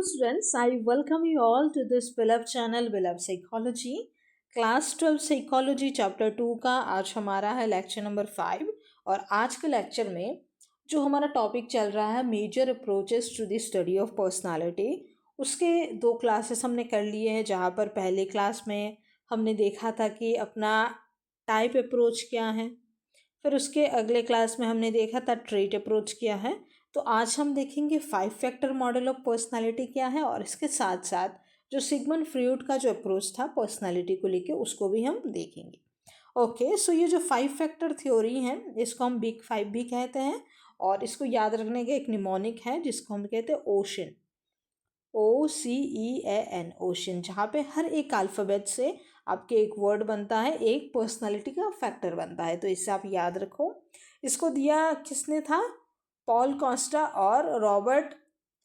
students, I welcome you all to this beloved channel beloved Psychology. Class 12 psychology chapter 2 का आज हमारा है lecture number 5। और आज के लेक्चर में जो हमारा टॉपिक चल रहा है major approaches to the study of personality, उसके 2 क्लासेस हमने कर लिए हैं। जहाँ पर पहले क्लास में हमने देखा था कि अपना टाइप अप्रोच क्या है, फिर उसके अगले क्लास में हमने देखा था ट्रेट अप्रोच क्या है। तो आज हम देखेंगे 5 फैक्टर मॉडल ऑफ पर्सनालिटी क्या है, और इसके साथ साथ जो सिगमंड फ्रॉइड का जो अप्रोच था पर्सनालिटी को लेके उसको भी हम देखेंगे। ओके, सो ये जो 5 फैक्टर थ्योरी है इसको हम बिग 5 भी कहते हैं, और इसको याद रखने का एक निमोनिक है जिसको हम कहते हैं ओशन, OCEAN, ओशन, जहाँ पे हर एक अल्फ़ाबेट से आपके एक वर्ड बनता है, एक पर्सनालिटी का फैक्टर बनता है। तो इससे आप याद रखो। इसको दिया किसने था? पॉल कॉस्टा और रॉबर्ट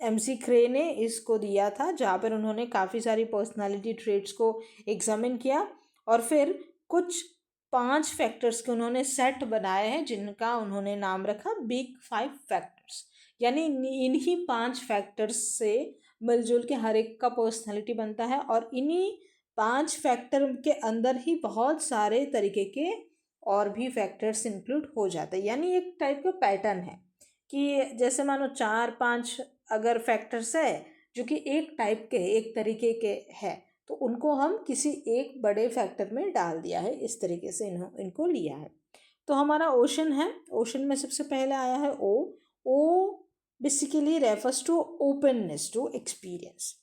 MC क्रे ने इसको दिया था, जहाँ पर उन्होंने काफ़ी सारी पर्सनालिटी ट्रेट्स को एग्जामिन किया और फिर कुछ 5 फैक्टर्स के उन्होंने सेट बनाए हैं जिनका उन्होंने नाम रखा बिग 5 फैक्टर्स। यानी इन्हीं 5 फैक्टर्स से मिलजुल के हर एक का पर्सनालिटी बनता है, और इन्हीं 5 फैक्टर के अंदर ही बहुत सारे तरीके के और भी फैक्टर्स इंक्लूड हो जाते हैं। यानी एक टाइप का पैटर्न है कि जैसे मानो 4-5 अगर फैक्टर्स है जो कि एक टाइप के एक तरीके के हैं, तो उनको हम किसी एक बड़े फैक्टर में डाल दिया है, इस तरीके से इनको लिया है। तो हमारा ओशन है। ओशन में सबसे पहले आया है O basically refers to openness to experience.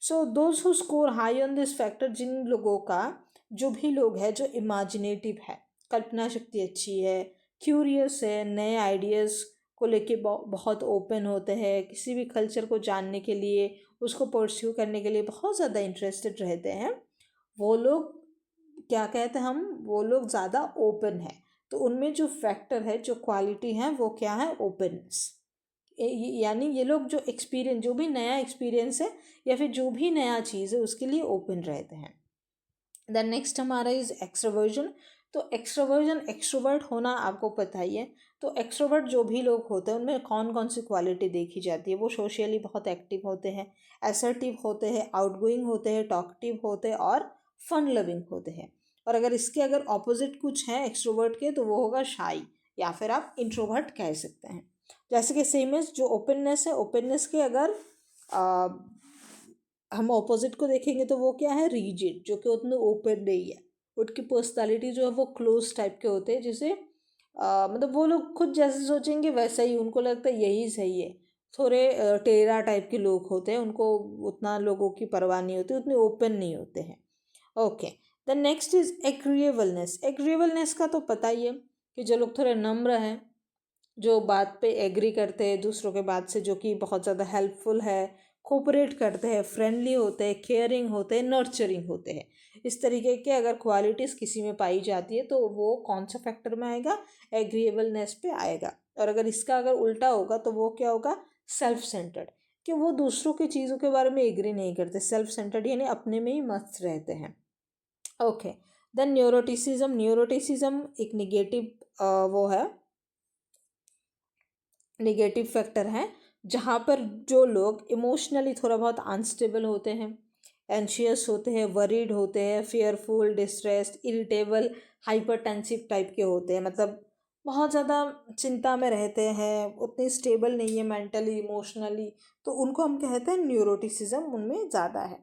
So those who score high on this factor, जिन लोगों का जो भी लोग है जो इमेजिनेटिव है, कल्पना शक्ति अच्छी है, क्यूरियस है, नए आइडियाज़ को लेके बहुत ओपन होते हैं, किसी भी कल्चर को जानने के लिए उसको परस्यू करने के लिए बहुत ज़्यादा इंटरेस्टेड रहते हैं, वो लोग क्या कहते हैं हम, वो लोग ज़्यादा ओपन है। तो उनमें जो फैक्टर है, जो क्वालिटी है, वो क्या है? ओपननेस। यानी ये लोग जो एक्सपीरियंस, जो भी नया एक्सपीरियंस है या फिर जो भी नया चीज़ है उसके लिए ओपन रहते हैं। देन नेक्स्ट हमारा इज एक्सट्रोवर्जन। तो एक्सट्रोवर्जन, एक्सट्रोवर्ट होना आपको पता ही है। तो एक्सट्रोवर्ट जो भी लोग होते हैं उनमें कौन कौन सी क्वालिटी देखी जाती है? वो सोशली बहुत एक्टिव होते हैं, असर्टिव होते हैं, आउटगोइंग होते हैं, टॉकटिव होते हैं और फन लविंग होते हैं। और अगर इसके अगर ऑपोजिट कुछ है एक्सट्रोवर्ट के, तो वो होगा शाई, या फिर आप इंट्रोवर्ट कह सकते हैं। जैसे कि सेम एज जो ओपननेस है, ओपननेस के अगर हम ऑपोजिट को देखेंगे तो वो क्या है? रिजिड, जो कि उतने ओपन नहीं है। उनकी पर्सनालिटी जो है वो क्लोज टाइप के होते हैं, जिसे मतलब वो लोग खुद जैसे सोचेंगे वैसा ही उनको लगता है यही सही है। थोड़े टेरा टाइप के लोग होते हैं, उनको उतना लोगों की परवाह नहीं होती, उतने ओपन नहीं होते हैं। Okay, the next is agreeableness. Agreeableness का तो पता ही है कि जो लोग थोड़े नम्र हैं, जो बात पे एग्री करते हैं दूसरों के बात से, जो कि बहुत ज़्यादा हेल्पफुल है, कोऑपरेट करते हैं, फ्रेंडली होते हैं, केयरिंग होते हैं, नर्चरिंग होते हैं। इस तरीके के अगर क्वालिटीज़ किसी में पाई जाती है तो वो कौन सा फैक्टर में आएगा? एग्रीएबलनेस पे आएगा। और अगर इसका अगर उल्टा होगा तो वो क्या होगा? सेल्फ सेंटर्ड, कि वो दूसरों की चीज़ों के बारे में एग्री नहीं करते। सेल्फ सेंटर्ड यानी अपने में ही मस्त रहते हैं। Okay, then neuroticism. न्यूरोटिसिज्म एक निगेटिव वो है, नेगेटिव फैक्टर है, जहाँ पर जो लोग इमोशनली थोड़ा बहुत अनस्टेबल होते हैं, एंशियस होते हैं, वरीड होते हैं, fearful, distressed, irritable, hypertensive type के होते हैं, मतलब बहुत ज़्यादा चिंता में रहते हैं, उतने स्टेबल नहीं है मेंटली, इमोशनली, तो उनको हम कहते हैं न्यूरोटिसिज्म उनमें ज़्यादा है।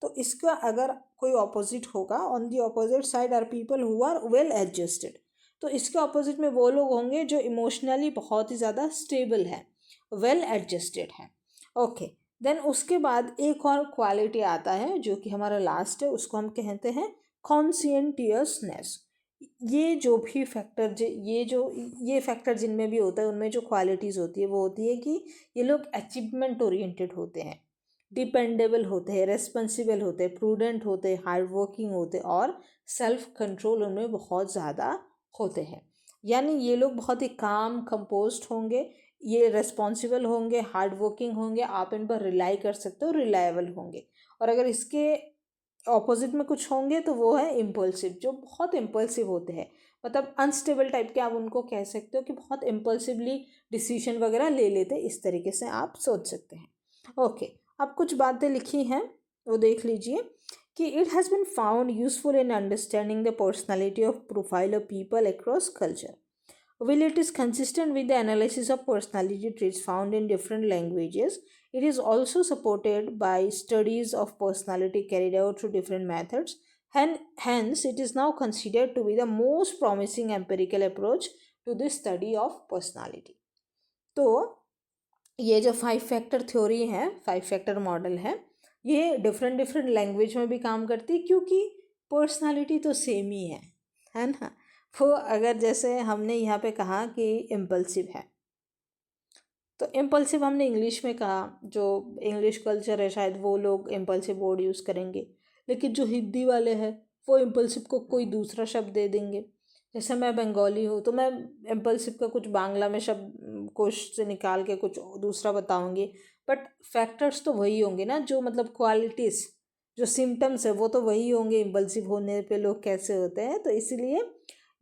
तो इसका अगर कोई ऑपोजिट होगा, on the opposite side are people who are well adjusted. तो इसके ऑपोजिट में वो लोग होंगे जो इमोशनली बहुत ही ज़्यादा स्टेबल है, वेल एडजस्टेड है। ओके, देन उसके बाद एक और क्वालिटी आता है जो कि हमारा लास्ट है, उसको हम कहते हैं कॉन्शियंटियसनेस। ये जो भी फैक्टर, ये फैक्टर जिनमें भी होता है उनमें जो क्वालिटीज़ होती है वो होती है कि ये लोग अचीवमेंट ओरिएंटेड होते हैं, डिपेंडेबल होते हैं, रेस्पॉन्सिबल होते हैं, प्रूडेंट होते हैं, हार्ड वर्किंग होते हैं, और सेल्फ कंट्रोल उनमें बहुत ज़्यादा होते हैं। यानी ये लोग बहुत ही काम कंपोज्ड होंगे, ये रेस्पॉन्सिबल होंगे, हार्ड वर्किंग होंगे, आप इन पर रिलाई कर सकते हो, रिलायबल होंगे। और अगर इसके ऑपोजिट में कुछ होंगे तो वो है इम्पल्सिव, जो बहुत इम्पल्सिव होते हैं, मतलब अनस्टेबल टाइप के आप उनको कह सकते हो कि बहुत इम्पल्सिवली डिसीजन वगैरह ले लेते, इस तरीके से आप सोच सकते हैं। ओके, अब कुछ बातें लिखी हैं वो देख लीजिए कि it has been found useful in understanding the personality of profile of people across culture. While it is consistent with the analysis of personality traits found in different languages, it is also supported by studies of personality carried out through different methods. Hence, it is now considered to be the most promising empirical approach to the study of personality. तो ये जो 5 factor theory है, 5 factor model है, ये different different language में भी काम करती है क्योंकि पर्सनालिटी तो सेम ही है ना. वो अगर जैसे हमने यहाँ पे कहा कि इम्पल्सिव है, तो इम्पल्सिव हमने इंग्लिश में कहा, जो इंग्लिश कल्चर है शायद वो लोग इम्पल्सिव वर्ड यूज़ करेंगे, लेकिन जो हिंदी वाले हैं वो इम्पल्सिव को कोई दूसरा शब्द दे देंगे. जैसे मैं बंगाली हूँ तो मैं इम्पल्सिव का कुछ बांग्ला में शब्द कोश से निकाल के कुछ दूसरा बताऊँगी, बट फैक्टर्स तो वही होंगे ना, जो मतलब क्वालिटीज़, जो सिम्टम्स है वो तो वही होंगे इम्पल्सिव होने पे लोग कैसे होते हैं. तो इसलिए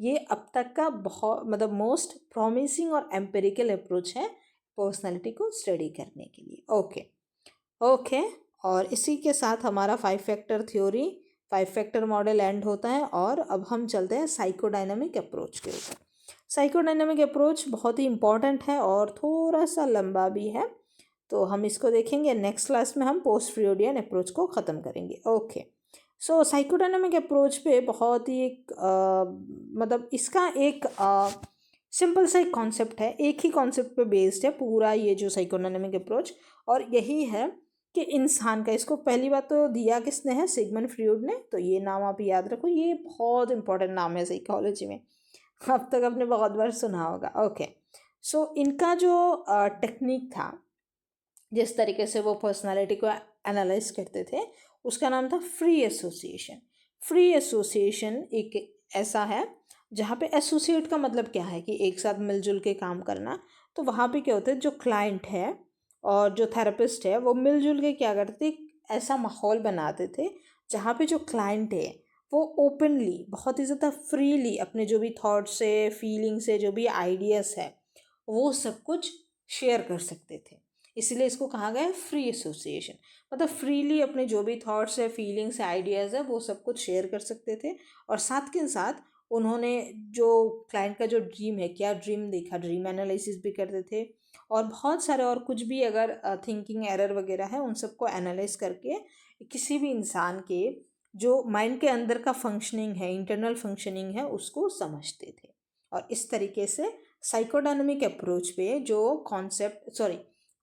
ये अब तक का बहुत मतलब मोस्ट प्रॉमिसिंग और एम्पेरिकल अप्रोच है पर्सनालिटी को स्टडी करने के लिए. ओके और इसी के साथ हमारा 5 factor theory, 5 factor model and होता है. और अब हम चलते हैं साइकोडायनामिक अप्रोच के ऊपर. साइकोडायनामिक अप्रोच बहुत ही इम्पॉर्टेंट है और थोड़ा सा लंबा भी है, तो हम इसको देखेंगे. नेक्स्ट क्लास में हम पोस्ट फ्रॉइडियन अप्रोच को ख़त्म करेंगे. ओके सो साइकोडायनामिक अप्रोच पे बहुत ही एक मतलब इसका एक सिंपल सा एक कॉन्सेप्ट है, एक ही कॉन्सेप्ट पे बेस्ड है पूरा ये जो साइकोडायनामिक अप्रोच, और यही है कि इंसान का, इसको पहली बात तो दिया किसने है, सिगमंड फ्रॉइड ने. तो ये नाम आप याद रखो, ये बहुत इंपॉर्टेंट नाम है साइकोलॉजी में, अब तक आपने बहुत बार सुना होगा. ओके सो इनका जो टेक्निक था, जिस तरीके से वो पर्सनालिटी को एनालाइज करते थे, उसका नाम था फ्री एसोसिएशन. फ्री एसोसिएशन एक ऐसा है जहाँ पे एसोसिएट का मतलब क्या है कि एक साथ मिलजुल के काम करना. तो वहाँ पे क्या होता है, जो क्लाइंट है और जो थेरेपिस्ट है वो मिलजुल के क्या करते, ऐसा माहौल बनाते थे जहाँ पे जो क्लाइंट है वो ओपनली, बहुत ही ज़्यादा फ्रीली अपने जो भी थॉट्स है, फीलिंग्स है, जो भी आइडियाज़ है, वो सब कुछ शेयर कर सकते थे. इसलिए इसको कहा गया है फ्री एसोसिएशन. मतलब फ्रीली अपने जो भी थॉट्स है, फीलिंग्स है, आइडियाज़ है, वो सब कुछ शेयर कर सकते थे. और साथ के साथ उन्होंने जो क्लाइंट का जो ड्रीम है, क्या ड्रीम देखा, ड्रीम एनालिसिस भी करते थे. और बहुत सारे और कुछ भी अगर थिंकिंग एरर वगैरह है, उन सबको एनालाइज करके किसी भी इंसान के जो माइंड के अंदर का फंक्शनिंग है, इंटरनल फंक्शनिंग है, उसको समझते थे. और इस तरीके से साइकोडायनामिक अप्रोच पे जो कॉन्सेप्ट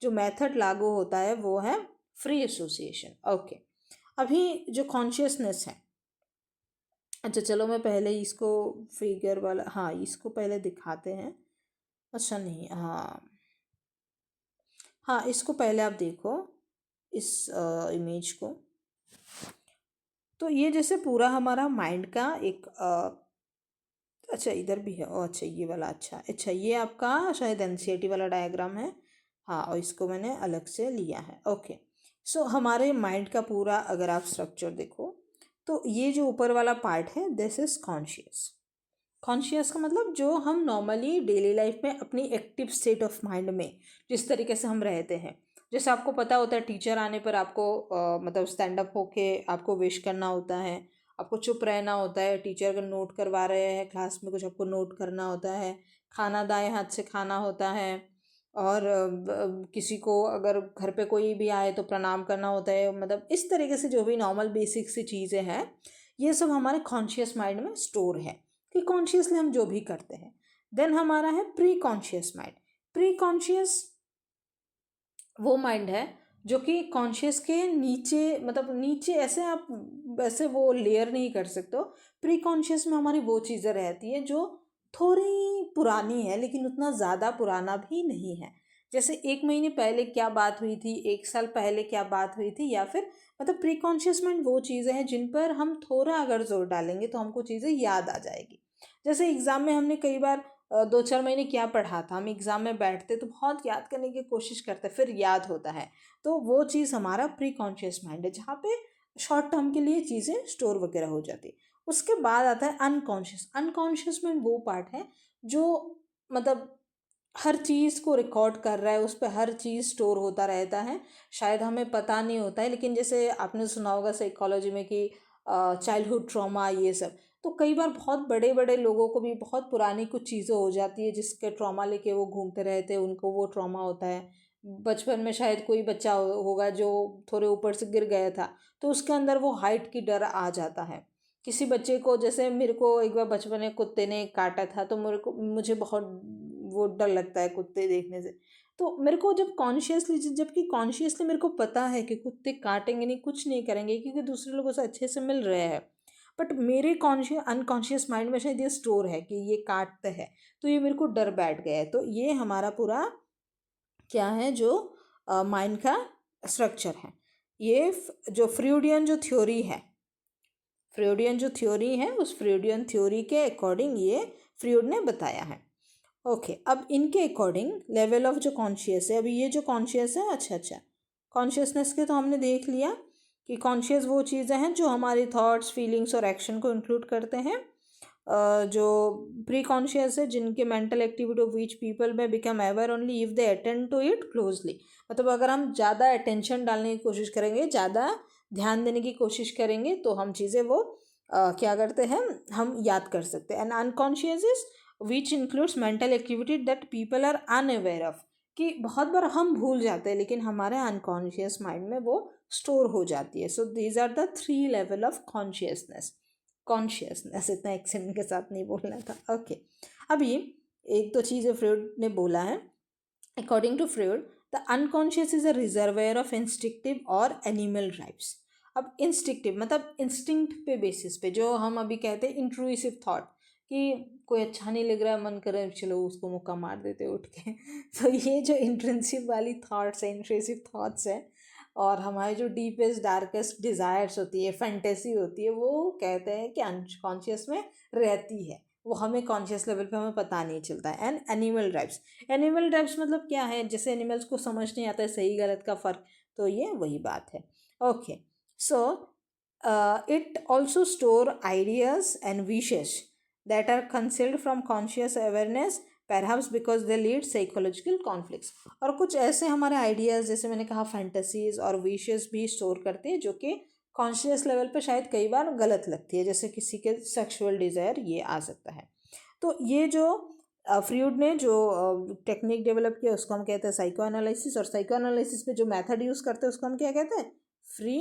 जो मेथड लागू होता है वो है फ्री एसोसिएशन. ओके अभी जो कॉन्शियसनेस है, अच्छा चलो मैं पहले इसको फिगर वाला, हाँ इसको पहले दिखाते हैं. अच्छा नहीं, हाँ इसको पहले आप देखो इस इमेज को. तो ये जैसे पूरा हमारा माइंड का एक अच्छा इधर भी है, अच्छा ये वाला, अच्छा ये आपका शायद एनसीईआरटी वाला डायग्राम है. हाँ और इसको मैंने अलग से लिया है. ओके सो हमारे माइंड का पूरा अगर आप स्ट्रक्चर देखो, तो ये जो ऊपर वाला पार्ट है, दिस इज कॉन्शियस. कॉन्शियस का मतलब जो हम नॉर्मली डेली लाइफ में अपनी एक्टिव स्टेट ऑफ माइंड में जिस तरीके से हम रहते हैं, जैसे आपको पता होता है टीचर आने पर आपको मतलब स्टैंड अप होके आपको विश करना होता है, आपको चुप रहना होता है, टीचर अगर नोट करवा रहे हैं क्लास में कुछ आपको नोट करना होता है, खाना दाएं हाथ से खाना होता है, और किसी को अगर घर पे कोई भी आए तो प्रणाम करना होता है. मतलब इस तरीके से जो भी नॉर्मल बेसिक सी चीज़ें हैं, ये सब हमारे कॉन्शियस माइंड में स्टोर है कि कॉन्शियसली हम जो भी करते हैं. देन हमारा है pre conscious mind. Pre conscious वो माइंड है जो कि कॉन्शियस के नीचे, मतलब नीचे ऐसे आप वैसे वो लेयर नहीं कर सकते हो. प्री कॉन्शियस में हमारी वो चीज़ें रहती है जो थोड़ी पुरानी है लेकिन उतना ज़्यादा पुराना भी नहीं है. जैसे 1 महीने पहले क्या बात हुई थी, 1 साल पहले क्या बात हुई थी, या फिर मतलब प्री कॉन्शियस माइंड वो चीज़ें हैं जिन पर हम थोड़ा अगर जोर डालेंगे तो हमको चीज़ें याद आ जाएगी. जैसे एग्ज़ाम में हमने कई बार 2-4 महीने क्या पढ़ा था, हम एग्ज़ाम में बैठते तो बहुत याद करने की कोशिश करते, फिर याद होता है. तो वो चीज़ हमारा प्री कॉन्शियस माइंड है जहाँ पे शॉर्ट टर्म के लिए चीज़ें स्टोर वगैरह हो जाती. उसके बाद आता है अनकॉन्शियस. अनकॉन्शियस माइंड वो पार्ट है जो मतलब हर चीज़ को रिकॉर्ड कर रहा है, उस पर हर चीज़ स्टोर होता रहता है, शायद हमें पता नहीं होता है। लेकिन जैसे आपने सुना होगा साइकोलॉजी में कि चाइल्डहुड ट्रॉमा ये सब, तो कई बार बहुत बड़े बड़े लोगों को भी बहुत पुरानी कुछ चीज़ें हो जाती है जिसके ट्रॉमा लेके वो घूमते रहते हैं, उनको वो ट्रॉमा होता है। बचपन में शायद कोई बच्चा होगा जो थोड़े ऊपर से गिर गया था, तो उसके अंदर वो हाइट की डर आ जाता है। किसी बच्चे को, जैसे मेरे को एक बार बचपन में कुत्ते ने काटा था, तो मुझे बहुत वो डर लगता है कुत्ते देखने से। तो मेरे को जब कॉन्शियसली, जबकि कॉन्शियसली मेरे को पता है कि कुत्ते काटेंगे नहीं, कुछ नहीं करेंगे, क्योंकि दूसरे लोगों से अच्छे से मिल रहे हैं, बट मेरे कॉन्शियस अनकॉन्शियस माइंड में शायद ये स्टोर है कि ये काटते हैं, तो ये मेरे को डर बैठ गया है। तो ये हमारा पूरा क्या है, जो माइंड का स्ट्रक्चर है। ये जो फ्रूडियन जो थ्योरी है, फ्रूडियन जो थ्योरी है, उस फ्रूडियन थ्योरी के अकॉर्डिंग ये फ्रूड ने बताया है। ओके, अब इनके अकॉर्डिंग लेवल ऑफ जो कॉन्शियस है, अभी ये जो कॉन्शियस है, अच्छा कॉन्शियसनेस के तो हमने देख लिया कि कॉन्शियस वो चीज़ें हैं जो हमारी थॉट्स, फीलिंग्स और एक्शन को इंक्लूड करते हैं। जो प्री कॉन्शियस है, जिनके mental activity of which people may become aware only if they attend to it closely. मतलब अगर हम ज़्यादा अटेंशन डालने की कोशिश करेंगे, ज़्यादा ध्यान देने की कोशिश करेंगे, तो हम चीज़ें वो क्या करते हैं, हम याद कर सकते हैं। And unconscious is which includes mental activity that people are unaware of, कि बहुत बार हम भूल जाते हैं लेकिन हमारे अनकॉन्शियस माइंड में वो स्टोर हो जाती है। So these are the 3 level of consciousness. Consciousness इतना एक्सेंट के साथ नहीं बोलना था। ओके, अभी एक दो चीज़ें फ्रूड ने बोला है। According to Freud, the unconscious is a reservoir of instinctive और एनिमल ड्राइव्स। अब इंस्टिक्टिव मतलब इंस्टिंक्ट पे बेसिस पे, जो हम अभी कहते हैं इंट्रूसिव थॉट, कि कोई अच्छा नहीं लग रहा है, मन करे चलो उसको मुक्का मार देते उठ के तो ये जो इंट्रेंसिव वाली थॉट्स है, इंट्रूसिव थॉट्स है, और हमारे जो डीपेस्ट डार्केस्ट डिज़ायर्स होती है, फैंटेसी होती है, वो कहते हैं कि अनकॉन्शियस में रहती है, वो हमें कॉन्शियस लेवल पे हमें पता नहीं चलता है। And animal drives, animal drives मतलब क्या है, जैसे एनिमल्स को समझ नहीं आता है सही गलत का फ़र्क, तो ये वही बात है। Okay, so it also store ideas and wishes that are concealed from conscious awareness, perhaps because they lead psychological conflicts। और कुछ ऐसे हमारे आइडियाज़, जैसे मैंने कहा फैंटेसीज और विशेस भी स्टोर करते हैं, जो कि कॉन्शियस लेवल पे शायद कई बार गलत लगती है, जैसे किसी के सेक्सुअल डिज़ायर ये आ सकता है। तो ये जो फ्रूड ने जो टेक्निक डेवलप किया उसको हम कहते हैं साइको एनालिसिस, और साइको एनालिसिस में जो मेथड यूज़ करते हैं उसको हम क्या कहते हैं, फ्री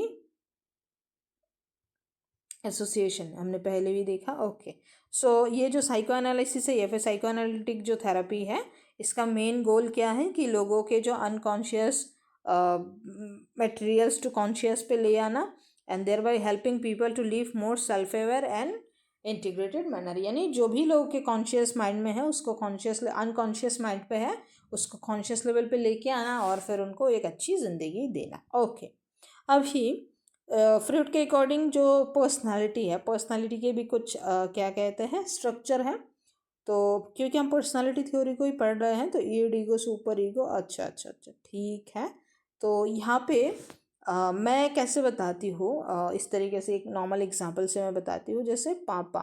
एसोसिएशन, हमने पहले भी देखा। ओके, सो ये जो साइको एनालिसिस है या फिर साइको एनालिटिक जो थेरेपी है, इसका मेन गोल क्या है कि लोगों के जो अनकॉन्शियस मटेरियल्स टू कॉन्शियस पे ले आना, and thereby helping people to live more self aware and integrated manner. यानी जो भी लोगों के कॉन्शियस माइंड में है उसको कॉन्शियस, अनकॉन्शियस माइंड पे है उसको कॉन्शियस लेवल पे लेके आना, और फिर उनको एक अच्छी ज़िंदगी देना। ओके, अभी फ्रूड के अकॉर्डिंग जो पर्सनालिटी है, पर्सनालिटी के भी कुछ क्या कहते हैं स्ट्रक्चर है। तो क्योंकि हम पर्सनालिटी थ्योरी को ही पढ़ रहे हैं, तो ईड, ईगो, सुपर ईगो, अच्छा, ठीक है। तो यहाँ पे मैं कैसे बताती हूँ, इस तरीके से एक नॉर्मल एग्जांपल से मैं बताती हूँ। जैसे पापा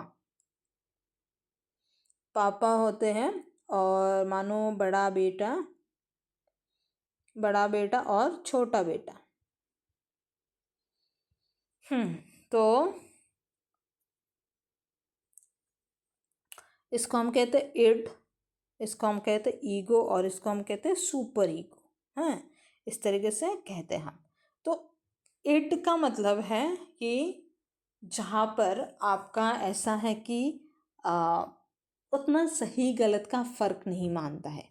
पापा होते हैं, और मानो बड़ा बेटा और छोटा बेटा। तो इसको हम कहते हैं इड, इसको हम कहते हैं ईगो, और इसको हम कहते हैं सुपर ईगो। हैं, इस तरीके से कहते हैं हम। तो इड का मतलब है कि जहाँ पर आपका ऐसा है कि उतना सही गलत का फ़र्क नहीं मानता है।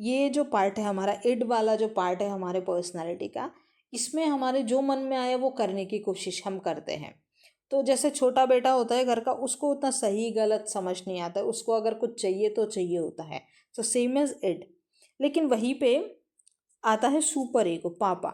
ये जो पार्ट है हमारा, इड वाला जो पार्ट है हमारे पर्सनालिटी का, इसमें हमारे जो मन में आए वो करने की कोशिश हम करते हैं। तो जैसे छोटा बेटा होता है घर का, उसको उतना सही गलत समझ नहीं आता है, उसको अगर कुछ चाहिए तो चाहिए होता है। तो सेम एज इड। लेकिन वहीं पे आता है सुपर ईगो, पापा।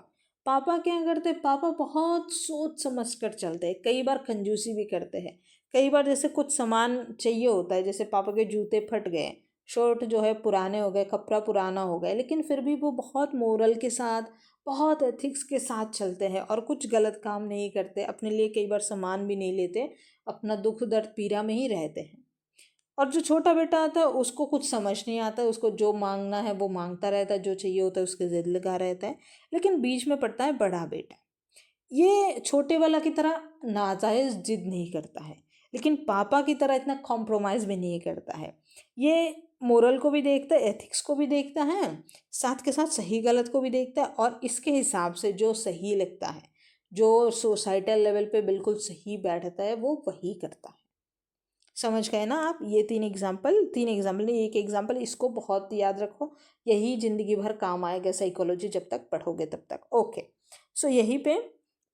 पापा क्या करते हैं, पापा बहुत सोच समझ कर चलते हैं, कई बार कंजूसी भी करते हैं। कई बार जैसे कुछ सामान चाहिए होता है, जैसे पापा के जूते फट गए, शर्ट जो है पुराने हो गए, कपड़ा पुराना हो गया, लेकिन फिर भी वो बहुत मोरल के साथ, बहुत एथिक्स के साथ चलते हैं और कुछ गलत काम नहीं करते, अपने लिए कई बार सामान भी नहीं लेते, अपना दुख दर्द पीड़ा में ही रहते हैं। और जो छोटा बेटा आता है उसको कुछ समझ नहीं आता, उसको जो मांगना है वो मांगता रहता है, जो चाहिए होता है उसके जिद लगा रहता है। लेकिन बीच में पड़ता है बड़ा बेटा, ये छोटे वाला की तरह नाजायज़ जिद नहीं करता है, लेकिन पापा की तरह इतना कॉम्प्रोमाइज़ भी नहीं करता है। ये मोरल को भी देखता है, एथिक्स को भी देखता है, साथ के साथ सही गलत को भी देखता है, और इसके हिसाब से जो सही लगता है, जो सोसाइटल लेवल पे बिल्कुल सही बैठता है, वो वही करता है। समझ गए ना आप? ये तीन एग्जाम्पल नहीं, एक एग्जाम्पल, इसको बहुत याद रखो, यही ज़िंदगी भर काम आएगा साइकोलॉजी जब तक पढ़ोगे तब तक। ओके, सो यहीं पे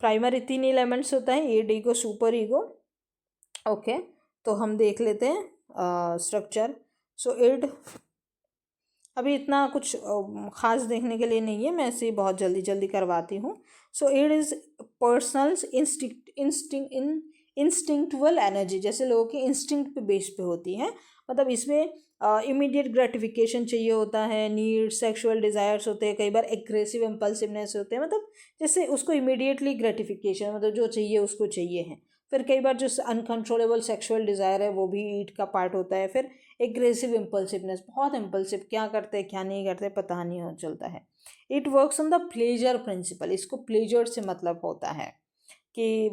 प्राइमरी 3 एलिमेंट्स होता है, ईड, ईगो, सुपर ईगो। ओके, तो हम देख लेते हैं स्ट्रक्चर। सो ईड अभी इतना कुछ ख़ास देखने के लिए नहीं है, मैं ऐसे ही बहुत जल्दी जल्दी करवाती हूँ। सो ईड इज़ पर्सनल्स इंस्टिंक्टुअल एनर्जी, जैसे लोगों की इंस्टिंक्ट पे बेस पे होती है। मतलब इसमें इमीडिएट ग्रेटिफिकेशन चाहिए होता है, नीड, सेक्सुअल डिज़ायर्स होते हैं, कई बार एग्रेसिव इम्पल्सिवनेस होते हैं, मतलब जैसे उसको इमीडिएटली ग्रेटिफिकेशन, मतलब जो चाहिए उसको चाहिए है। फिर कई बार जो अनकंट्रोलेबल सेक्सुअल डिज़ायर है वो भी ईड का पार्ट होता है। फिर एग्रेसिव इम्पल्सिवनेस, बहुत इम्पल्सिव, क्या करते हैं क्या नहीं करते पता नहीं हो चलता है। It works on the pleasure principal, इसको प्लेजर से मतलब होता है कि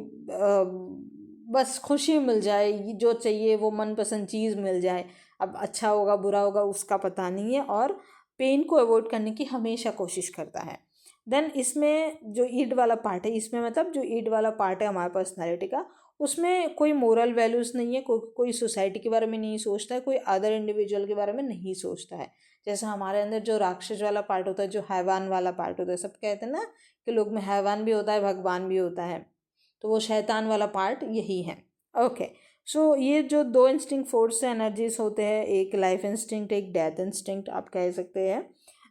बस खुशी मिल जाए, जो चाहिए वो मनपसंद चीज़ मिल जाए। अब अच्छा होगा बुरा होगा उसका पता नहीं है, और पेन को अवॉइड करने की हमेशा कोशिश करता है। देन इसमें जो ईड वाला पार्ट है, इसमें मतलब जो ईड वाला पार्ट है हमारे पर्सनैलिटी का, उसमें कोई मोरल वैल्यूज़ नहीं है, कोई सोसाइटी के बारे में नहीं सोचता है, कोई अदर इंडिविजुअल के बारे में नहीं सोचता है। जैसे हमारे अंदर जो राक्षस वाला पार्ट होता है, जो हैवान वाला पार्ट होता है, सब कहते हैं ना कि लोग में हैवान भी होता है भगवान भी होता है, तो वो शैतान वाला पार्ट यही है। ओके, सो ये जो दो इंस्टिंक्ट फोर्स एनर्जीज होते हैं, एक लाइफ इंस्टिंक्ट एक डेथ इंस्टिंक्ट आप कह सकते हैं।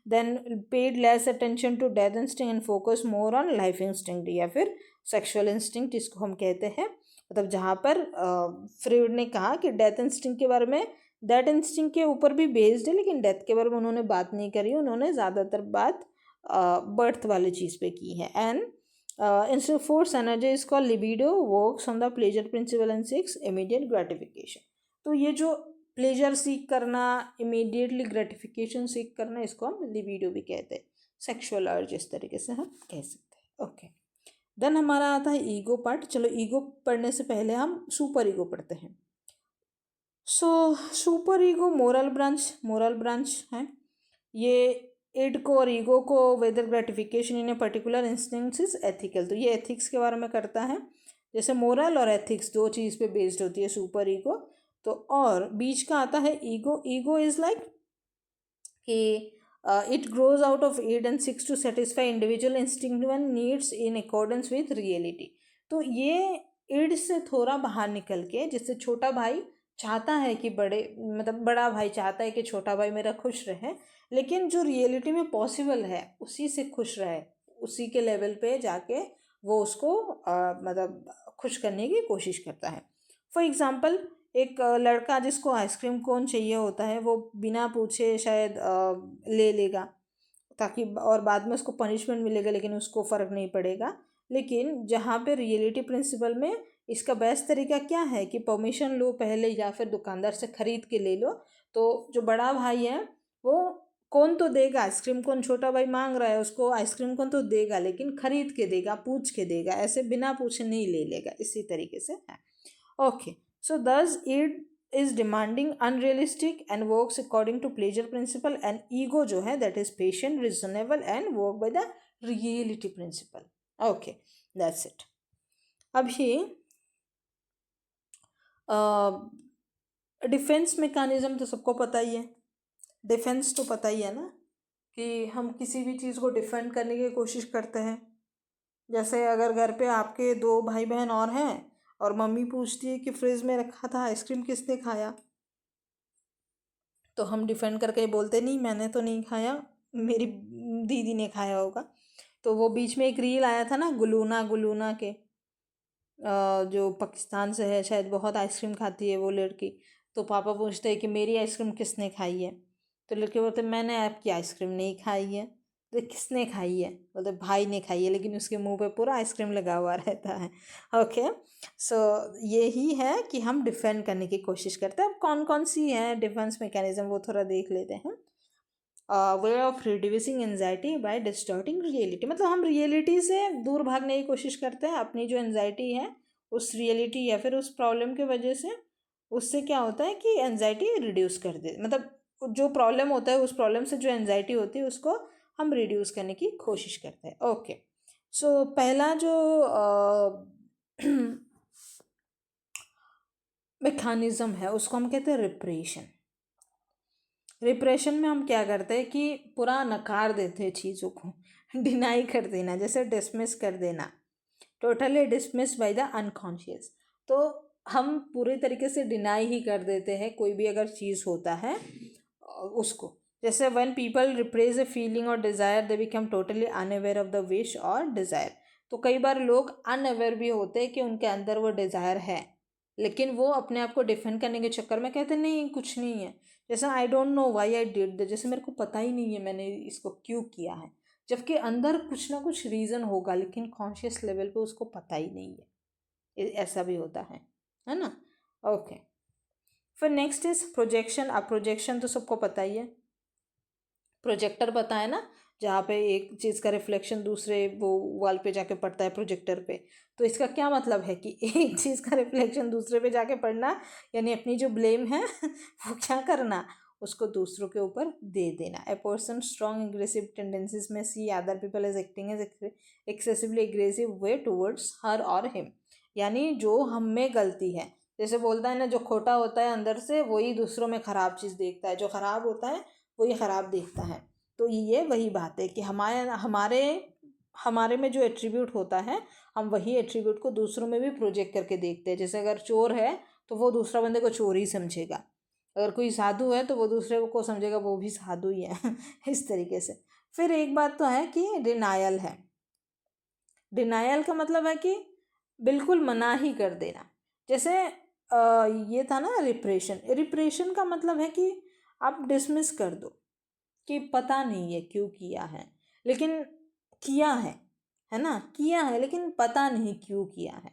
Then paid less attention to death instinct and focus more on life instinct, या फिर सेक्सुअल इंस्टिंक्ट इसको हम कहते हैं। मतलब जहाँ पर फ्रीड ने कहा कि डेथ इंस्टिंक्ट के बारे में, डेथ इंस्टिंक्ट के ऊपर भी बेस्ड है, लेकिन डेथ के बारे में उन्होंने बात नहीं करी, उन्होंने ज़्यादातर बात बर्थ वाली चीज़ पे की है। And instant force energy is called libido, works on the pleasure principle and seeks immediate gratification। तो ये जो प्लेजर सीख करना, इमीडिएटली ग्रेटिफिकेशन सीख करना, इसको हम लिबिडो भी कहते हैं, सेक्सुअल अर्ज इस तरीके से हम कह सकते हैं। ओके, देन हमारा आता है ईगो पार्ट। चलो ईगो पढ़ने से पहले हम सुपर ईगो पढ़ते हैं। So super ego moral branch है। ये इड को और ईगो को whether gratification in a particular instincts is ethical, तो ये एथिक्स के बारे में करता है। जैसे मोरल और एथिक्स दो चीज़ पे बेस्ड होती है सुपर ईगो। तो और बीच का आता है ईगो। ईगो इज लाइक कि it grows out of id and seeks to satisfy individual instinctive needs in accordance with reality. तो ये इड से थोड़ा बाहर निकल के, जिससे छोटा भाई चाहता है कि मतलब बड़ा भाई चाहता है कि छोटा भाई मेरा खुश रहे, लेकिन जो रियलिटी में पॉसिबल है उसी से खुश रहे, उसी के लेवल पे जाके वो उसको मतलब खुश करने की कोशिश करता है। फॉर एग्ज़ाम्पल, एक लड़का जिसको आइसक्रीम कोन चाहिए होता है, वो बिना पूछे शायद ले लेगा, ताकि और बाद में उसको पनिशमेंट मिलेगा, लेकिन उसको फ़र्क नहीं पड़ेगा। लेकिन जहाँ पे रियलिटी प्रिंसिपल में इसका बेस्ट तरीका क्या है कि परमिशन लो पहले, या फिर दुकानदार से ख़रीद के ले लो। तो जो बड़ा भाई है वो कौन तो देगा, आइसक्रीम कौन छोटा भाई मांग रहा है उसको आइसक्रीम कौन तो देगा, लेकिन ख़रीद के देगा, पूछ के देगा, ऐसे बिना पूछे नहीं ले लेगा, इसी तरीके से है। Okay, so thus it is demanding, unrealistic and works according to pleasure principle, and ego जो है that is patient, reasonable and work by the reality principle। okay, that's it। अभी डिफेंस मैकेनिज्म तो सबको पता ही है, डिफेंस तो पता ही है ना कि हम किसी भी चीज़ को डिफेंड करने की कोशिश करते हैं। जैसे अगर घर पे आपके दो भाई बहन और हैं और मम्मी पूछती है कि फ्रिज में रखा था आइसक्रीम किसने खाया, तो हम डिफेंड करके बोलते नहीं मैंने तो नहीं खाया, मेरी दीदी ने खाया होगा। तो वो बीच में एक रील आया था ना गुलूना के, जो पाकिस्तान से है शायद, बहुत आइसक्रीम खाती है वो लड़की। तो पापा पूछते हैं कि मेरी आइसक्रीम किसने खाई है, तो लड़के बोलते मैंने आपकी आइसक्रीम नहीं खाई है। तो किसने खाई है, बोलते भाई ने खाई है, लेकिन उसके मुंह पे पूरा आइसक्रीम लगा हुआ रहता है। ओके, सो यही है कि हम डिफेंड करने की कोशिश करते हैं। अब कौन कौन सी है डिफेंस मैकेनिज्म वो थोड़ा देख लेते हैं। Way of reducing anxiety by distorting reality, मतलब हम रियलिटी से दूर भागने की कोशिश करते हैं। अपनी जो एनजाइटी है उस रियलिटी या फिर उस प्रॉब्लम की वजह से, उससे क्या होता है कि एनजाइटी रिड्यूस कर दे, मतलब जो प्रॉब्लम होता है उस प्रॉब्लम से जो एनजाइटी होती है उसको हम रिड्यूस करने की कोशिश करते हैं। ओके, सो पहला जो मैकेनिज्म है उसको हम कहते हैं रिप्रेशन। रिप्रेशन में हम क्या करते हैं कि पूरा नकार देते हैं चीज़ों को, डिनाई कर देना, जैसे डिसमिस कर देना, totally dismiss by the unconscious. तो हम पूरे तरीके से डिनाई ही कर देते हैं कोई भी अगर चीज़ होता है उसको। जैसे when people repress a feeling और desire they become totally unaware of the wish और डिज़ायर। तो कई बार लोग अनअवेयर भी होते हैं कि उनके अंदर वो डिज़ायर है, लेकिन वो अपने आप को डिफेंड करने के चक्कर में कहते नहीं कुछ नहीं है। जैसे I don't know why I did that, जैसे मेरे को पता ही नहीं है मैंने इसको क्यों किया है, जबकि अंदर कुछ ना कुछ रीज़न होगा लेकिन कॉन्शियस लेवल पे उसको पता ही नहीं है। ऐसा भी होता है ना। ओके, फिर नेक्स्ट इज प्रोजेक्शन। अब प्रोजेक्शन तो सबको पता ही है, प्रोजेक्टर पता है ना, जहाँ पे एक चीज़ का रिफ्लेक्शन दूसरे वो वॉल पे जाके पड़ता है प्रोजेक्टर पे। तो इसका क्या मतलब है कि एक चीज़ का रिफ्लेक्शन दूसरे पे जाके पड़ना, यानी अपनी जो ब्लेम है वो क्या करना, उसको दूसरों के ऊपर दे देना। A person strong aggressive tendencies may see other people as acting as excessively aggressive way towards her और हिम, यानी जो हम में गलती है, जैसे बोलता है ना जो खोटा होता है अंदर से वही दूसरों में ख़राब चीज़ देखता है, जो ख़राब होता है वही ख़राब देखता है। तो ये वही बात है कि हमारे हमारे हमारे में जो एट्रीब्यूट होता है हम वही एट्रीब्यूट को दूसरों में भी प्रोजेक्ट करके देखते हैं। जैसे अगर चोर है तो वो दूसरा बंदे को चोर ही समझेगा, अगर कोई साधु है तो वो दूसरे को समझेगा वो भी साधु ही है इस तरीके से। फिर एक बात तो है कि डिनायल है। डिनायल का मतलब है कि बिल्कुल मना ही कर देना। जैसे ये था ना रिप्रेशन, रिप्रेशन का मतलब है कि आप डिसमिस कर दो कि पता नहीं है क्यों किया है, लेकिन किया है ना, किया है लेकिन पता नहीं क्यों किया है।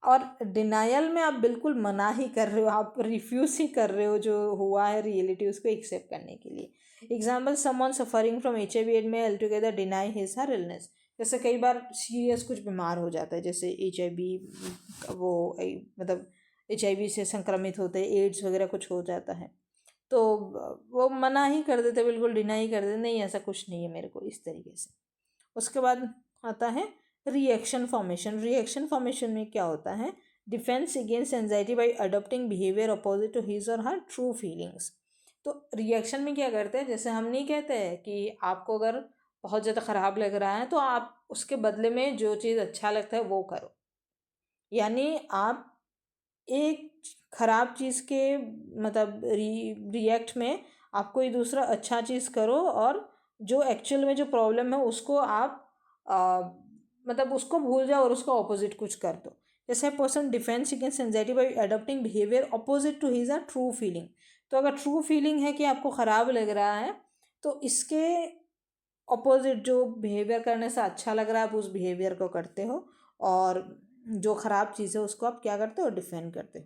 और डिनायल में आप बिल्कुल मना ही कर रहे हो, आप रिफ्यूज़ ही कर रहे हो जो हुआ है रियलिटी उसको एक्सेप्ट करने के लिए। Example, someone suffering from HIV AIDS may altogether deny his her illness. जैसे कई बार सीरियस कुछ बीमार हो जाता है, जैसे HIV, वो मतलब HIV से संक्रमित होते हैं, एड्स वगैरह कुछ हो जाता है, तो वो मना ही कर देते, बिल्कुल डिनाई कर देते, नहीं ऐसा कुछ नहीं है मेरे को, इस तरीके से। उसके बाद आता है रिएक्शन फॉर्मेशन। रिएक्शन फॉर्मेशन में क्या होता है, defence against anxiety by adopting behaviour opposite to his or her true feelings. तो रिएक्शन में क्या करते हैं, जैसे हम नहीं कहते हैं कि आपको अगर बहुत ज़्यादा ख़राब लग रहा है तो आप उसके बदले में जो चीज़ अच्छा लगता है वो करो, यानी आप एक ख़राब चीज़ के मतलब रिएक्ट में आप कोई दूसरा अच्छा चीज़ करो, और जो एक्चुअल में जो प्रॉब्लम है उसको आप मतलब उसको भूल जाओ और उसका ऑपोजिट कुछ कर दो। जैसे person defence against anxiety by adopting behaviour opposite to his a true feeling. तो अगर ट्रू फीलिंग है कि आपको ख़राब लग रहा है तो इसके अपोजिट जो बिहेवियर करने से अच्छा लग रहा है आप उस बिहेवियर को करते हो, और जो ख़राब चीज़ है उसको आप क्या करते हो, डिफेंड करते हो,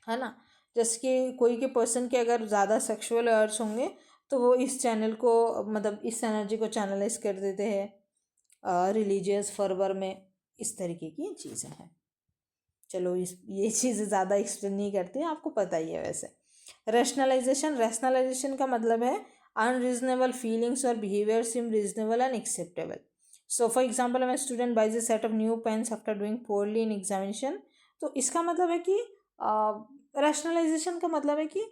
है ना। जैसे कि कोई के पर्सन के अगर ज़्यादा सेक्सुअल अर्ज होंगे तो वो इस चैनल को मतलब इस एनर्जी को चैनलाइज कर देते हैं रिलीजियस फर्वर में, इस तरीके की चीज़ें हैं। चलो ये चीज़ें ज़्यादा एक्सप्लेन नहीं करती, आपको पता ही है वैसे। रैशनलाइजेशन का मतलब है अनरीजनेबल फीलिंग्स और behaviour seem reasonable and acceptable. So for example, मैं student buys a set of new pens after doing poorly in examination. तो इसका मतलब है कि रैशनलाइजेशन का मतलब है कि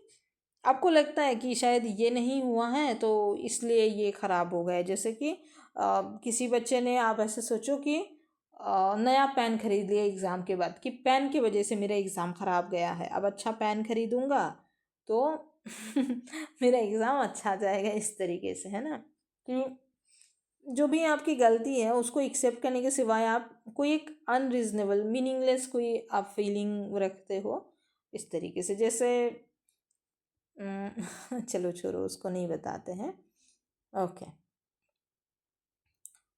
आपको लगता है कि शायद ये नहीं हुआ है तो इसलिए ये ख़राब हो गया है। जैसे कि किसी बच्चे ने, आप ऐसे सोचो कि नया पेन खरीद लिया एग्ज़ाम के बाद, कि पेन की वजह से मेरा एग्ज़ाम ख़राब गया है, अब अच्छा पेन खरीदूँगा तो मेरा एग्ज़ाम अच्छा जाएगा, इस तरीके से, है ना। कि जो भी आपकी गलती है उसको एक्सेप्ट करने के सिवाय आप कोई एक अनरीजनेबल मीनिंगलेस कोई आप फीलिंग रखते हो, इस तरीके से। जैसे चलो छोड़ो, उसको नहीं बताते हैं। ओके,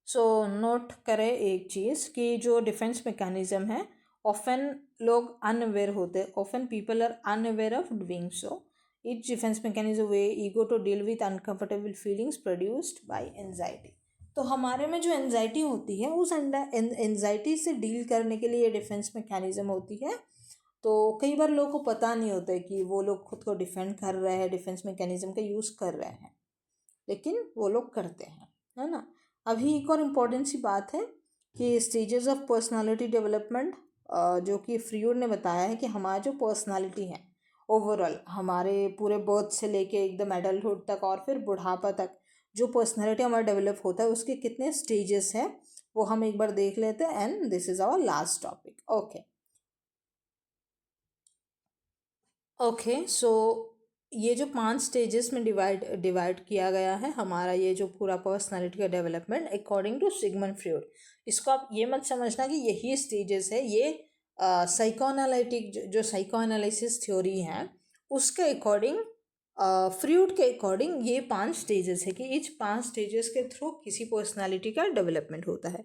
सो नोट करें एक चीज़ कि जो डिफेंस मैकेनिज्म है ऑफन लोग अनअवेयर होते हैं, often people are unaware of doing so. Each defence mechanism way ego to deal with uncomfortable feelings produced by anxiety. तो हमारे में जो एंजाइटी होती है उस एंजाइटी से डील करने के लिए ये डिफेंस मैकेनिज्म होती है. तो कई बार लोगों को पता नहीं होता है कि वो लोग खुद को डिफेंड कर रहे हैं, डिफेंस मैकेनिज्म का यूज़ कर रहे हैं, लेकिन वो लोग करते हैं, है ना. अभी एक और इम्पोर्टेंट सी बात है कि स्टेजेस ऑफ पर्सनालिटी डेवलपमेंट, जो कि फ्रीड ने बताया है कि हमारा जो पर्सनालिटी है ओवरऑल हमारे पूरे बर्थ से लेके एकदम एडल्टहुड तक और फिर बुढ़ापा तक जो पर्सनालिटी हमारा डेवलप होता है उसके कितने स्टेजेस हैं वो हम एक बार देख लेते हैं. And this is our last topic. Okay so ये जो 5 स्टेजेस में डिवाइड किया गया है हमारा ये जो पूरा पर्सनालिटी का development according to Sigmund Freud. इसको आप ये मत समझना कि यही स्टेजेस है, ये साइकोएनालिटिक जो साइकोएनालिसिस थ्योरी है उसके अकॉर्डिंग, फ्रॉइड के अकॉर्डिंग ये 5 स्टेजेस है कि इच 5 स्टेजेस के थ्रू किसी पर्सनालिटी का डेवलपमेंट होता है.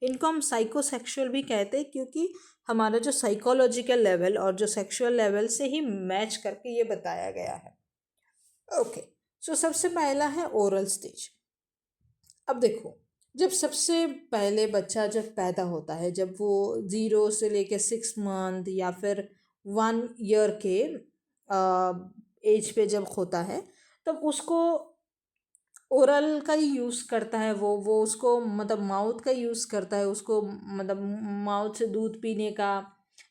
इनको हम साइकोसेक्सुअल भी कहते हैं क्योंकि हमारा जो साइकोलॉजिकल लेवल और जो सेक्सुअल लेवल से ही मैच करके ये बताया गया है. ओके सो सबसे पहला है ओरल स्टेज. अब देखो, जब सबसे पहले बच्चा जब पैदा होता है, जब वो 0 से लेके 6 मंथ या फिर 1 ईयर के एज पे जब होता है तब उसको ओरल का ही यूज़ करता है. वो उसको मतलब माउथ का यूज़ करता है, उसको मतलब माउथ से दूध पीने का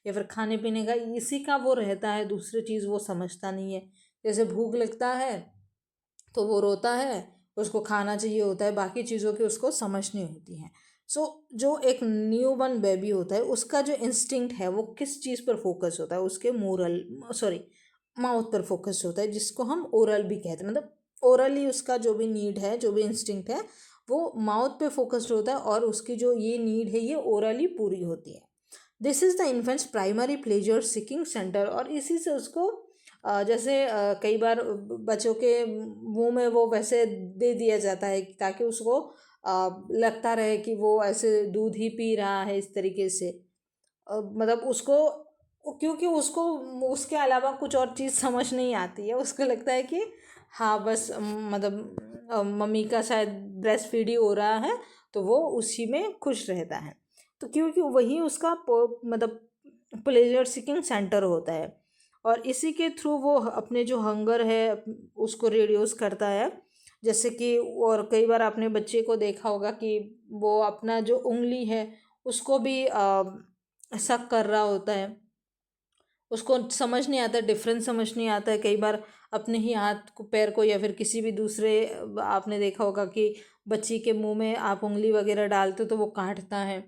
या फिर खाने पीने का इसी का वो रहता है, दूसरी चीज़ वो समझता नहीं है. जैसे भूख लगता है तो वो रोता है, उसको खाना चाहिए होता है, बाकी चीज़ों की उसको समझ नहीं होती है. सो जो एक न्यू बॉर्न बेबी होता है उसका जो इंस्टिंक्ट है वो किस चीज़ पर फोकस होता है, उसके माउथ पर फोकस होता है, जिसको हम ओरल भी कहते हैं. मतलब ओरली उसका जो भी नीड है, जो भी इंस्टिंक्ट है वो माउथ पे फोकस्ड होता है और उसकी जो ये नीड है ये ओरली पूरी होती है. This is the infants primary pleasure seeking centre. और इसी से उसको जैसे कई बार बच्चों के मुंह में वो वैसे दे दिया जाता है ताकि उसको लगता रहे कि वो ऐसे दूध ही पी रहा है इस तरीके से. मतलब उसको, क्योंकि उसको उसके अलावा कुछ और चीज़ समझ नहीं आती है, उसको लगता है कि हाँ बस मतलब मम्मी का शायद ब्रेस्ट फीड ही हो रहा है तो वो उसी में खुश रहता है. तो क्योंकि वही उसका मतलब प्लेजर सीकिंग सेंटर होता है और इसी के थ्रू वो अपने जो हंगर है उसको रिड्यूस करता है. जैसे कि और कई बार आपने बच्चे को देखा होगा कि वो अपना जो उंगली है उसको भी शक कर रहा होता है, उसको समझ नहीं आता, डिफरेंस समझ नहीं आता है. कई बार अपने ही हाथ को, पैर को या फिर किसी भी दूसरे, आपने देखा होगा कि बच्ची के मुंह में आप उंगली वगैरह डालते हो तो वो काटता है.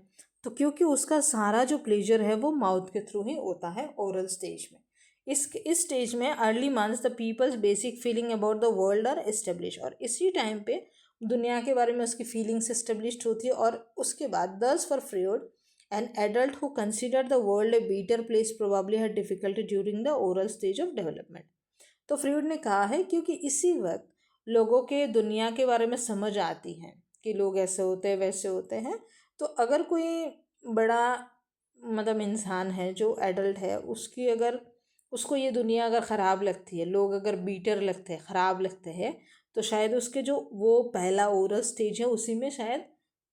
तो क्योंकि उसका सारा जो प्लेजर है वो माउथ के थ्रू ही होता है ओरल स्टेज में. इस स्टेज में early months the people's basic feeling about the world are establish. और इसी टाइम पे दुनिया के बारे में उसकी फीलिंग्स एस्टेब्लिश होती है. और उसके बाद दस for Freud an adult who considered the world a better place probably had difficulty during the oral stage of development. तो फ्रॉइड ने कहा है क्योंकि इसी वक्त लोगों के दुनिया के बारे में समझ आती है कि लोग ऐसे होते हैं वैसे होते हैं. तो अगर कोई बड़ा मतलब इंसान है जो एडल्ट है, उसकी अगर उसको ये दुनिया अगर ख़राब लगती है, लोग अगर बीटर लगते हैं, ख़राब लगते हैं, तो शायद उसके जो वो पहला ओरल स्टेज है उसी में शायद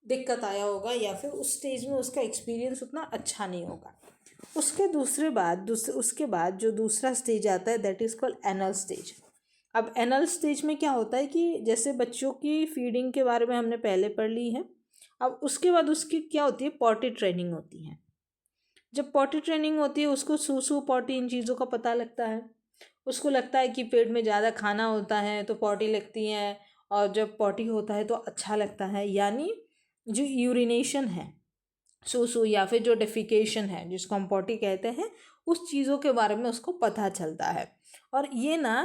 दिक्कत आया होगा या फिर उस स्टेज में उसका एक्सपीरियंस उतना अच्छा नहीं होगा. उसके बाद जो दूसरा स्टेज आता है that is called anal stage. अब एनल स्टेज में क्या होता है कि जैसे बच्चों की फीडिंग के बारे में हमने पहले पढ़ ली है, अब उसके बाद उसकी क्या होती है, पॉटी ट्रेनिंग होती है. जब पॉटी ट्रेनिंग होती है उसको सूसू पॉटी इन चीज़ों का पता लगता है. उसको लगता है कि पेट में ज़्यादा खाना होता है तो पॉटी लगती है, और जब पॉटी होता है तो अच्छा लगता है. यानी जो यूरिनेशन है, सूसू या फिर जो डेफिकेशन है जिसको हम पॉटी कहते हैं, उस चीज़ों के बारे में उसको पता चलता है. और ये ना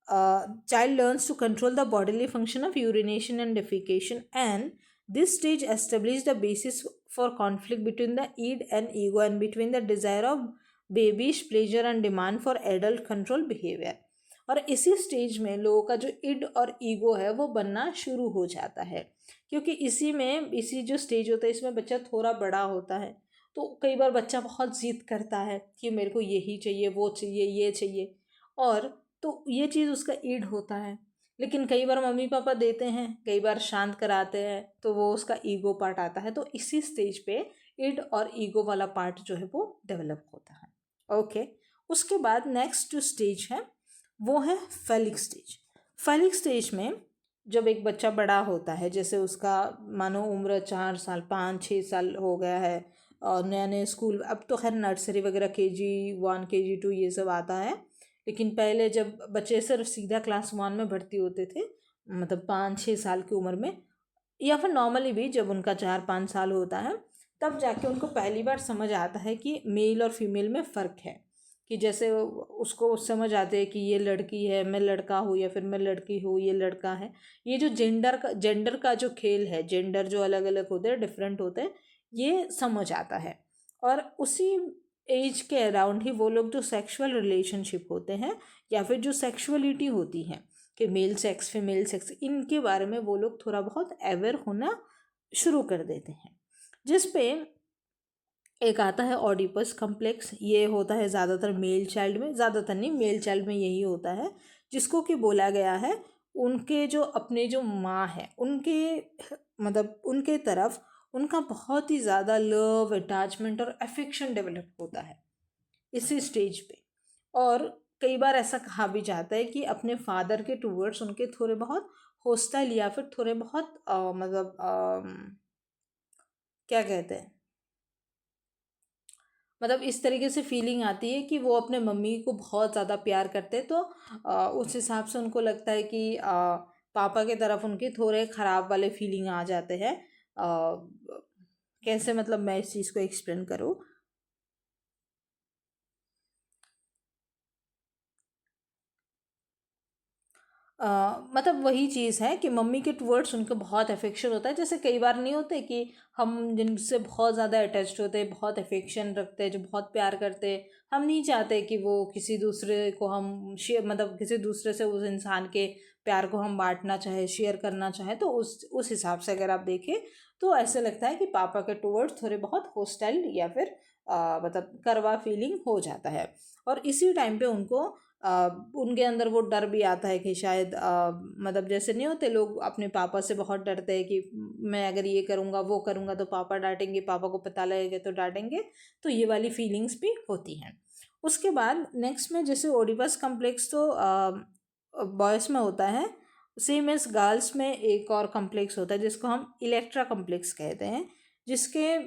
child learns to control the bodily function of urination and defecation. And this stage establish the basis for conflict between the id and ego and between the desire of babies pleasure and demand for adult control behaviour. और इसी stage में लोगों का जो end और ego है वो बनना शुरू हो जाता है क्योंकि इसी जो स्टेज होता है इसमें बच्चा थोड़ा बड़ा होता है। तो कई बार बच्चा बहुत ज़िद करता है कि मेरे को यही चाहिए, वो चाहिए, ये चाहिए, और तो ये चीज़ उसका ईड होता है। लेकिन कई बार मम्मी पापा देते हैं, कई बार शांत कराते हैं, तो वो उसका ईगो पार्ट आता है। तो इसी स्टेज पे ईड और ईगो वाला पार्ट जो है वो डेवलप होता है। ओके, उसके बाद नेक्स्ट जो स्टेज है वो है फेलिक स्टेज। फेलिक स्टेज में जब एक बच्चा बड़ा होता है, जैसे उसका मानो उम्र 4 साल 5-6 साल हो गया है, और नया नया स्कूल, अब तो खैर नर्सरी वगैरह KG 1 KG 2 ये सब आता है, लेकिन पहले जब बच्चे सिर्फ सीधा क्लास 1 में भर्ती होते थे, मतलब 5-6 साल की उम्र में, या फिर नॉर्मली भी जब उनका 4-5 साल होता है, तब जाके उनको पहली बार समझ आता है कि मेल और फीमेल में फ़र्क है। कि जैसे उसको समझ आते हैं कि ये लड़की है, मैं लड़का हूँ, या फिर मैं लड़की हूँ, ये लड़का है। ये जो जेंडर का जो खेल है, जेंडर जो अलग अलग होते हैं, डिफरेंट होते हैं, ये समझ आता है। और उसी एज के अराउंड ही वो लोग जो सेक्सुअल रिलेशनशिप होते हैं, या फिर जो सेक्सुअलिटी होती है कि मेल सेक्स फीमेल सेक्स, इनके बारे में वो लोग थोड़ा बहुत अवेयर होना शुरू कर देते हैं। जिस पे एक आता है ऑडिपस कम्प्लेक्स। ये होता है ज़्यादातर मेल चाइल्ड में, ज़्यादातर नहीं, मेल चाइल्ड में यही होता है, जिसको कि बोला गया है उनके जो अपने जो माँ है उनके, मतलब उनके तरफ उनका बहुत ही ज़्यादा लव अटैचमेंट और अफेक्शन डेवलप होता है इसी स्टेज पे। और कई बार ऐसा कहा भी जाता है कि अपने फादर के टूवर्ड्स उनके थोड़े बहुत हॉस्टाइल, या फिर थोड़े बहुत मतलब क्या कहते हैं, मतलब इस तरीके से फीलिंग आती है कि वो अपने मम्मी को बहुत ज़्यादा प्यार करते हैं। तो उस हिसाब से उनको लगता है कि पापा के तरफ उनके थोड़े ख़राब वाले फीलिंग आ जाते हैं। कैसे, मतलब मैं इस चीज़ को एक्सप्लेन करूँ। मतलब वही चीज़ है कि मम्मी के टूवर्ड्स उनको बहुत अफेक्शन होता है। जैसे कई बार नहीं होते कि हम जिनसे बहुत ज़्यादा अटैच्ड होते हैं, बहुत अफेक्शन रखते हैं, जो बहुत प्यार करते हैं, हम नहीं चाहते कि वो किसी दूसरे को हम शेयर, मतलब किसी दूसरे से उस इंसान के प्यार को हम बांटना चाहे, शेयर करना चाहे। तो उस हिसाब से अगर आप देखें तो ऐसे लगता है कि पापा के टूवर्ड्स थोड़े बहुत हॉस्टाइल, या फिर मतलब कड़वा फीलिंग हो जाता है। और इसी टाइम पे उनको उनके अंदर वो डर भी आता है कि शायद मतलब जैसे नहीं होते लोग अपने पापा से बहुत डरते हैं कि मैं अगर ये करूँगा वो करूँगा तो पापा डांटेंगे, पापा को पता लगेगा तो डांटेंगे। तो ये वाली फीलिंग्स भी होती हैं। उसके बाद नेक्स्ट में जैसे ओडिपस कम्प्लेक्स तो बॉयज़ में होता है, सेम एज गर्ल्स में एक और कम्प्लेक्स होता है जिसको हम इलेक्ट्रा कम्प्लेक्स कहते हैं, जिसके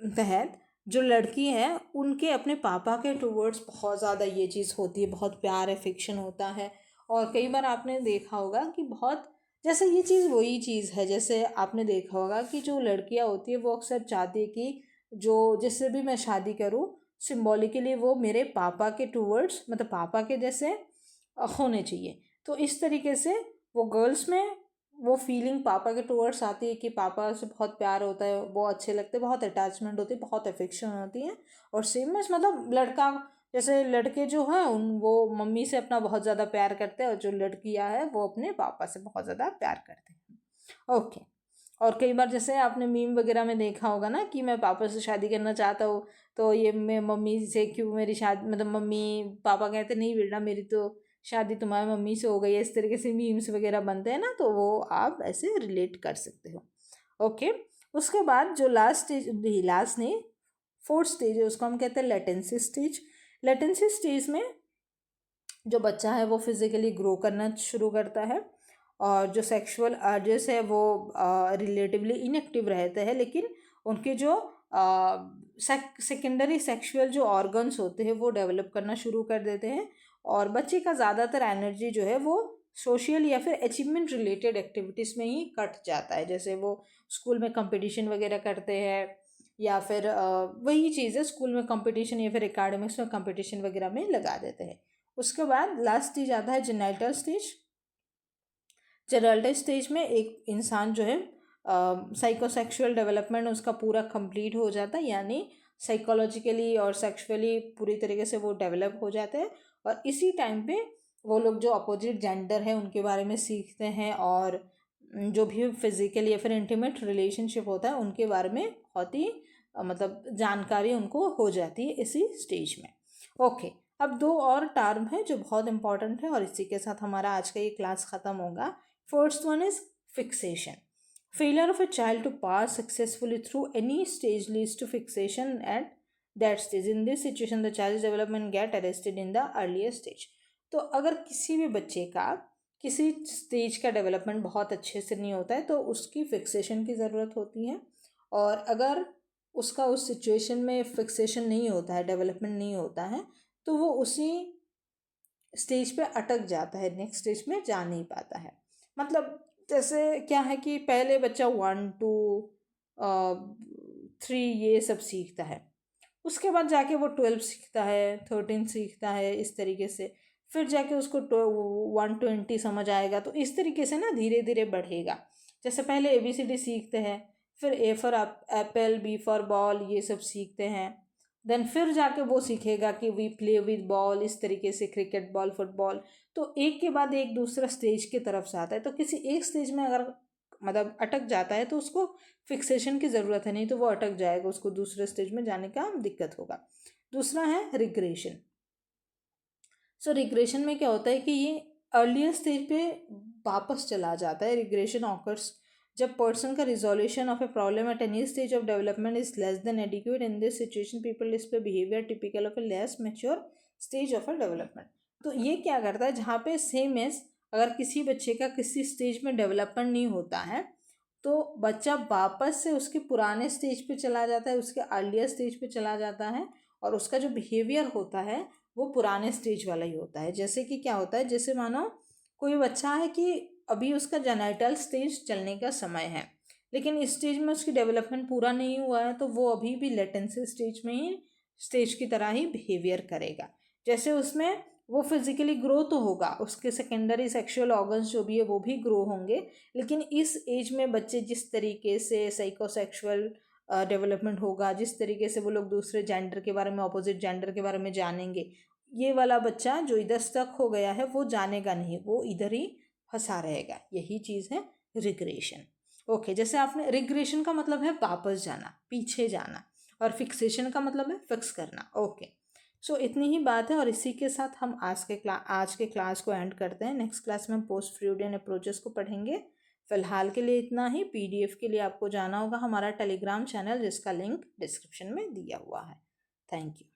तहत जो लड़की है उनके अपने पापा के टूवर्ड्स बहुत ज़्यादा ये चीज़ होती है, बहुत प्यार अफेक्शन होता है। और कई बार आपने देखा होगा कि बहुत, जैसे ये चीज़ वही चीज़ है, जैसे आपने देखा होगा कि जो लड़कियां होती है वो अक्सर चाहती है कि जो जिससे भी मैं शादी करूं, सिम्बॉलिकली वो मेरे पापा के टूवर्ड्स, मतलब पापा के जैसे होने चाहिए। तो इस तरीके से वो गर्ल्स में वो फीलिंग पापा के टूवर्ड्स आती है कि पापा से बहुत प्यार होता है, वो अच्छे लगते हैं, बहुत अटैचमेंट होती है, बहुत अफेक्शन होती है। और सेम में मतलब लड़का, जैसे लड़के जो हैं उन वो मम्मी से अपना बहुत ज़्यादा प्यार करते हैं, और जो लड़कियां हैं वो अपने पापा से बहुत ज़्यादा प्यार करते हैं। ओके। और कई बार जैसे आपने मीम वगैरह में देखा होगा ना कि मैं पापा से शादी करना चाहता हूँ, तो ये मैं मम्मी से क्यों, मेरी शादी, मतलब मम्मी पापा कहते नहीं बेटा मेरी तो शादी तुम्हारी मम्मी से हो गई है। इस तरीके से मीम्स वगैरह बनते हैं ना, तो वो आप ऐसे रिलेट कर सकते हो। ओके। उसके बाद जो लास्ट स्टेज, लास्ट नहीं, फोर्थ स्टेज है, उसको हम कहते हैं लेटेंसी स्टेज। लेटेंसी स्टेज में जो बच्चा है वो फिज़िकली ग्रो करना शुरू करता है, और जो सेक्सुअल अर्जेस है वो रिलेटिवली इनएक्टिव रहते हैं, लेकिन उनके जो सेकेंडरी सेक्सुअल जो ऑर्गन्स होते हैं वो डेवलप करना शुरू कर देते हैं। और बच्चे का ज़्यादातर एनर्जी जो है वो सोशल या फिर अचीवमेंट रिलेटेड एक्टिविटीज़ में ही कट जाता है। जैसे वो स्कूल में कंपटीशन वगैरह करते हैं, या फिर वही चीज़ है, स्कूल में कंपटीशन या फिर एकेडमिक्स में कंपटीशन वगैरह में लगा देते हैं। उसके बाद लास्ट स्टेज आता है जेनाइटल स्टेज। जेनाइटल स्टेज में एक इंसान जो है साइकोसेक्सुअल डेवलपमेंट उसका पूरा कंप्लीट हो जाता है, यानी साइकोलॉजिकली और सेक्सुअली पूरी तरीके से वो डेवलप हो जाते हैं। और इसी टाइम पे वो लोग जो अपोजिट जेंडर है उनके बारे में सीखते हैं, और जो भी फिजिकल या फिर इंटीमेट रिलेशनशिप होता है उनके बारे में बहुत ही मतलब जानकारी उनको हो जाती है इसी स्टेज में। ओके, अब दो और टर्म है जो बहुत इंपॉर्टेंट है और इसी के साथ हमारा आज का ये क्लास ख़त्म होगा। First one is fixation. Failure of a child to pass successfully through any stage leads to fixation at that stage. In this situation the child development get arrested in the earlier stage. तो अगर किसी भी बच्चे का किसी stage का development बहुत अच्छे से नहीं होता है तो उसकी फिक्सेशन की ज़रूरत होती है, और अगर उसका उस सिचुएशन में फिक्सेशन नहीं होता है, डेवलपमेंट नहीं होता है, तो वो उसी स्टेज पे अटक जाता है, नेक्स्ट स्टेज में जा नहीं पाता है। मतलब जैसे क्या है कि पहले बच्चा 1 2 3 ये सब सीखता है, उसके बाद जाके वो 12 सीखता है, 13 सीखता है, इस तरीके से फिर जाके उसको 120 समझ आएगा। तो इस तरीके से ना धीरे धीरे बढ़ेगा। जैसे पहले ABCD सीखते हैं, फिर A for Apple, B for ball, ये सब सीखते हैं। देन फिर जाके वो सीखेगा कि वी प्ले विद बॉल, इस तरीके से क्रिकेट बॉल, फुटबॉल। तो एक के बाद एक दूसरा स्टेज की तरफ से आता है। तो किसी एक स्टेज में अगर मतलब अटक जाता है तो उसको फिक्सेशन की ज़रूरत है, नहीं तो वो अटक जाएगा, उसको दूसरे स्टेज में जाने का दिक्कत होगा। दूसरा है रिग्रेशन। सो रिग्रेशन में क्या होता है कि ये अर्लियर स्टेज पे वापस चला जाता है। रिग्रेशन ऑकर्स जब पर्सन का resolution of a problem at any stage of development is less than adequate. In this situation people display behaviour typical of A less mature stage of A development. तो ये क्या करता है, जहाँ पे same as अगर किसी बच्चे का किसी स्टेज में डेवलपमेंट नहीं होता है तो बच्चा वापस से उसके पुराने स्टेज पे चला जाता है, उसके अर्लियर स्टेज पे चला जाता है, और उसका जो बिहेवियर होता है वो पुराने स्टेज वाला ही होता है। जैसे कि क्या होता है, जैसे मानो कोई बच्चा है कि अभी उसका जेनाइटल स्टेज चलने का समय है, लेकिन इस स्टेज में उसकी डेवलपमेंट पूरा नहीं हुआ है, तो वो अभी भी लेटेंसी स्टेज में ही स्टेज की तरह ही बिहेवियर करेगा। जैसे उसमें वो फिजिकली ग्रो तो होगा, उसके सेकेंडरी सेक्सुअल ऑर्गन्स जो भी है वो भी ग्रो होंगे, लेकिन इस एज में बच्चे जिस तरीके से साइकोसेक्सुअल डेवलपमेंट होगा, जिस तरीके से वो लोग दूसरे जेंडर के बारे में, अपोजिट जेंडर के बारे में जानेंगे, ये वाला बच्चा जो इधर स्टक हो गया है वो जानेगा नहीं, वो इधर ही फंसा रहेगा। यही चीज़ है रिग्रेशन। ओके, जैसे आपने रिग्रेशन का मतलब है वापस जाना, पीछे जाना, और फिक्सेशन का मतलब है फिक्स करना। ओके, सो इतनी ही बात है, और इसी के साथ हम आज के क्लास को एंड करते हैं। नेक्स्ट क्लास में हम पोस्ट फ्रूडियन अप्रोचेस को पढ़ेंगे। फिलहाल के लिए इतना ही। PDF के लिए आपको जाना होगा हमारा टेलीग्राम चैनल, जिसका लिंक डिस्क्रिप्शन में दिया हुआ है। Thank you.